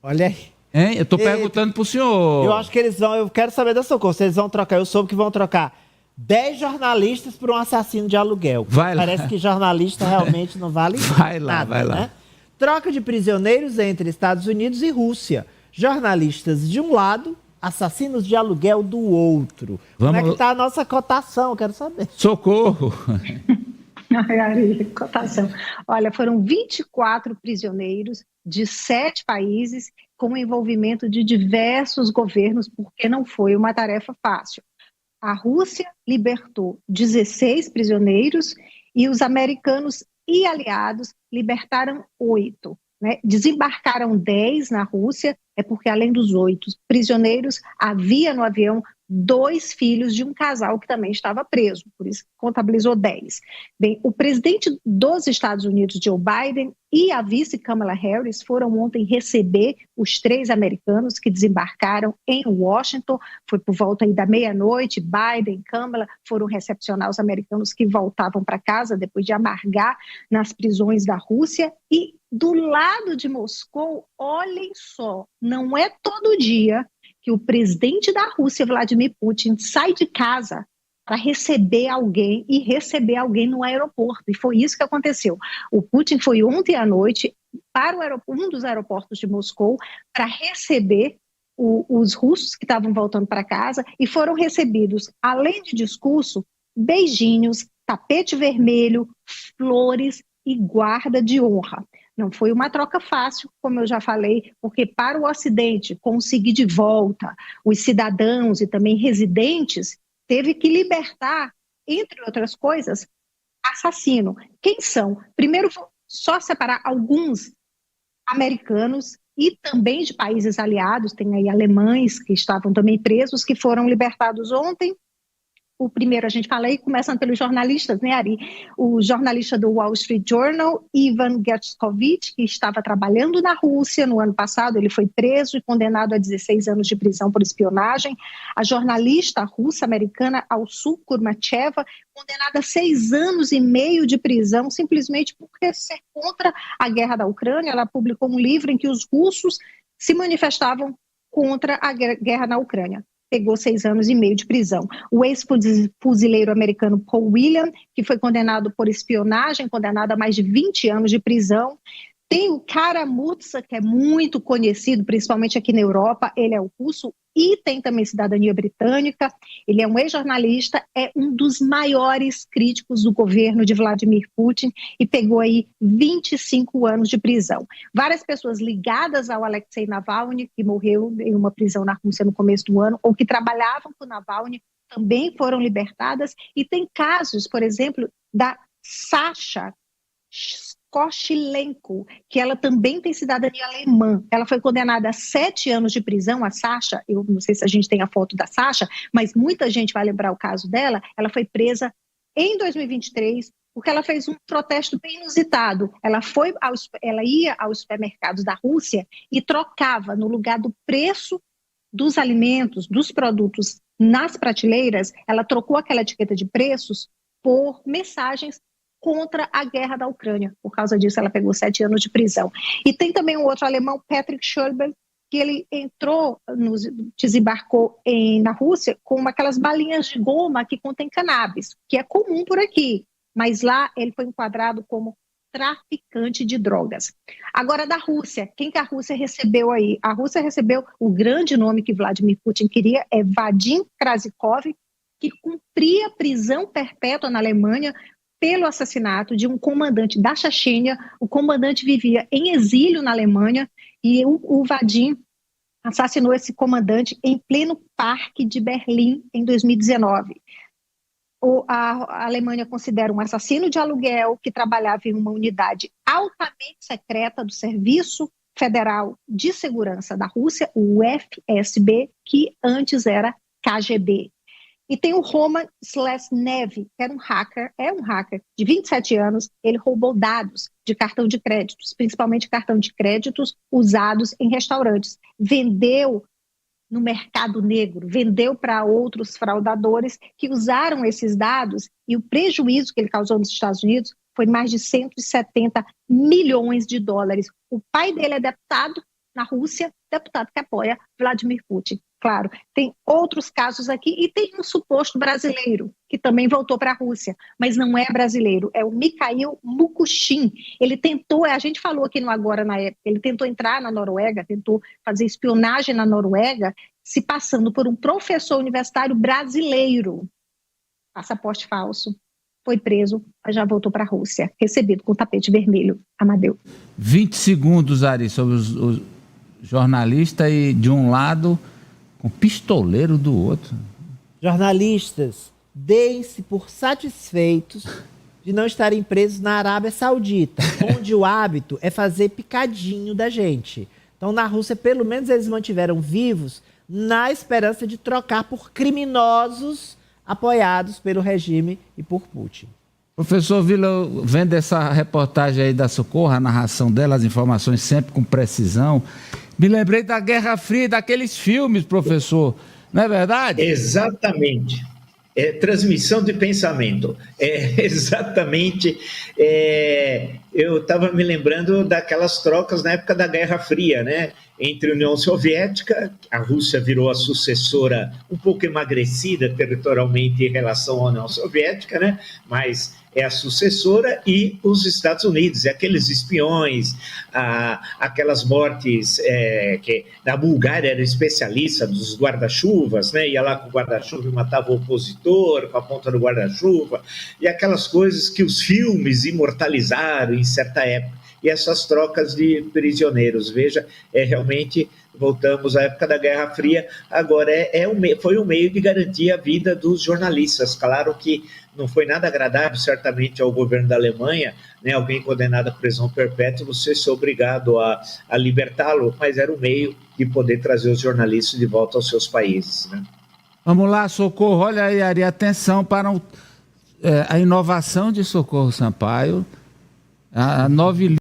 Olha aí. Hein? Eu tô perguntando pro senhor. Eu acho que eu quero saber da Socorro, se eles vão trocar, eu soube que vão trocar 10 jornalistas por um assassino de aluguel. Parece que jornalista realmente não vale nada, vai lá. Né? Troca de prisioneiros entre Estados Unidos e Rússia. Jornalistas de um lado, assassinos de aluguel do outro. Como é que tá a nossa cotação? Quero saber. Socorro! Cotação. Olha, foram 24 prisioneiros de 7 países com o envolvimento de diversos governos, porque não foi uma tarefa fácil. A Rússia libertou 16 prisioneiros e os americanos e aliados libertaram 8. Né? Desembarcaram 10 na Rússia, porque além dos 8 prisioneiros, havia no avião 2 filhos de um casal que também estava preso, por isso contabilizou 10. Bem, o presidente dos Estados Unidos, Joe Biden, e a vice Kamala Harris foram ontem receber os 3 americanos que desembarcaram em Washington. Foi por volta aí da meia-noite. Biden e Kamala foram recepcionar os americanos que voltavam para casa depois de amargar nas prisões da Rússia. E do lado de Moscou, olhem só, não é todo dia que o presidente da Rússia, Vladimir Putin, sai de casa para receber alguém no aeroporto. E foi isso que aconteceu. O Putin foi ontem à noite para um dos aeroportos de Moscou para receber os russos que estavam voltando para casa e foram recebidos, além de discurso, beijinhos, tapete vermelho, flores e guarda de honra. Não foi uma troca fácil, como eu já falei, porque para o Ocidente conseguir de volta os cidadãos e também residentes, teve que libertar, entre outras coisas, assassino. Quem são? Primeiro, vou só separar alguns americanos e também de países aliados, tem aí alemães que estavam também presos, que foram libertados ontem. O primeiro a gente fala aí, começando pelos jornalistas, né, Ari? O jornalista do Wall Street Journal, Ivan Gershkovich, que estava trabalhando na Rússia no ano passado, ele foi preso e condenado a 16 anos de prisão por espionagem. A jornalista russa-americana Alsu Kurmacheva, condenada a 6 anos e meio de prisão, simplesmente por ser contra a guerra da Ucrânia. Ela publicou um livro em que os russos se manifestavam contra a guerra na Ucrânia. Pegou 6 anos e meio de prisão. O ex-fuzileiro americano Paul Whelan, que foi condenado por espionagem, condenado a mais de 20 anos de prisão. Tem o Kara-Murza, que é muito conhecido, principalmente aqui na Europa, ele é o russo e tem também cidadania britânica. Ele é um ex-jornalista, é um dos maiores críticos do governo de Vladimir Putin e pegou aí 25 anos de prisão. Várias pessoas ligadas ao Alexei Navalny, que morreu em uma prisão na Rússia no começo do ano, ou que trabalhavam com Navalny, também foram libertadas. E tem casos, por exemplo, da Sasha Kostilenko, que ela também tem cidadania alemã. Ela foi condenada a 7 anos de prisão, a Sasha. Eu não sei se a gente tem a foto da Sasha, mas muita gente vai lembrar o caso dela. Ela foi presa em 2023 porque ela fez um protesto bem inusitado. Ela ia aos supermercados da Rússia e trocava, no lugar do preço dos alimentos, dos produtos nas prateleiras, ela trocou aquela etiqueta de preços por mensagens contra a guerra da Ucrânia. Por causa disso, ela pegou 7 anos de prisão. E tem também um outro alemão, Patrick Schöbel, que ele desembarcou na Rússia com aquelas balinhas de goma que contém cannabis, que é comum por aqui, mas lá ele foi enquadrado como traficante de drogas. Agora, da Rússia, quem que a Rússia recebeu aí? A Rússia recebeu o grande nome que Vladimir Putin queria, é Vadim Krasikov, que cumpria prisão perpétua na Alemanha pelo assassinato de um comandante da Chechênia. O comandante vivia em exílio na Alemanha e o Vadim assassinou esse comandante em pleno parque de Berlim em 2019. A Alemanha considera um assassino de aluguel que trabalhava em uma unidade altamente secreta do Serviço Federal de Segurança da Rússia, o FSB, que antes era KGB. E tem o Roman Slesnev, que era um hacker de 27 anos. Ele roubou dados de cartão de créditos, principalmente cartão de créditos usados em restaurantes. Vendeu no mercado negro, vendeu para outros fraudadores que usaram esses dados, e o prejuízo que ele causou nos Estados Unidos foi mais de 170 milhões de dólares. O pai dele é deputado na Rússia, deputado que apoia Vladimir Putin. Claro, tem outros casos aqui e tem um suposto brasileiro que também voltou para a Rússia, mas não é brasileiro, é o Mikhail Mukushin. Ele tentou, a gente falou aqui no Agora na época, ele tentou entrar na Noruega, tentou fazer espionagem na Noruega, se passando por um professor universitário brasileiro. Passaporte falso, foi preso, mas já voltou para a Rússia, recebido com tapete vermelho. Amadeu. 20 segundos, Ari, sobre os jornalistas e de um lado com pistoleiro do outro. Jornalistas, deem-se por satisfeitos de não estarem presos na Arábia Saudita, onde o hábito é fazer picadinho da gente. Então, na Rússia, pelo menos eles mantiveram vivos na esperança de trocar por criminosos apoiados pelo regime e por Putin. Professor Vila, vendo essa reportagem aí da Socorro, a narração dela, as informações sempre com precisão, me lembrei da Guerra Fria, daqueles filmes, professor, não é verdade? Exatamente. É transmissão de pensamento. Exatamente. Eu estava me lembrando daquelas trocas na época da Guerra Fria, né? Entre a União Soviética, a Rússia virou a sucessora um pouco emagrecida territorialmente em relação à União Soviética, né? Mas é a sucessora, e os Estados Unidos, aqueles espiões, aquelas mortes que na Bulgária era especialista dos guarda-chuvas, né? Ia lá com o guarda-chuva e matava o opositor com a ponta do guarda-chuva, e aquelas coisas que os filmes imortalizaram em certa época. E essas trocas de prisioneiros, veja, realmente voltamos à época da Guerra Fria, agora foi um meio de garantir a vida dos jornalistas. Claro que não foi nada agradável, certamente, ao governo da Alemanha, né, alguém condenado à prisão perpétua, você ser obrigado a libertá-lo, mas era um meio de poder trazer os jornalistas de volta aos seus países, né? Vamos lá, Socorro, olha aí, Ari, atenção para a inovação de Socorro Sampaio, a nova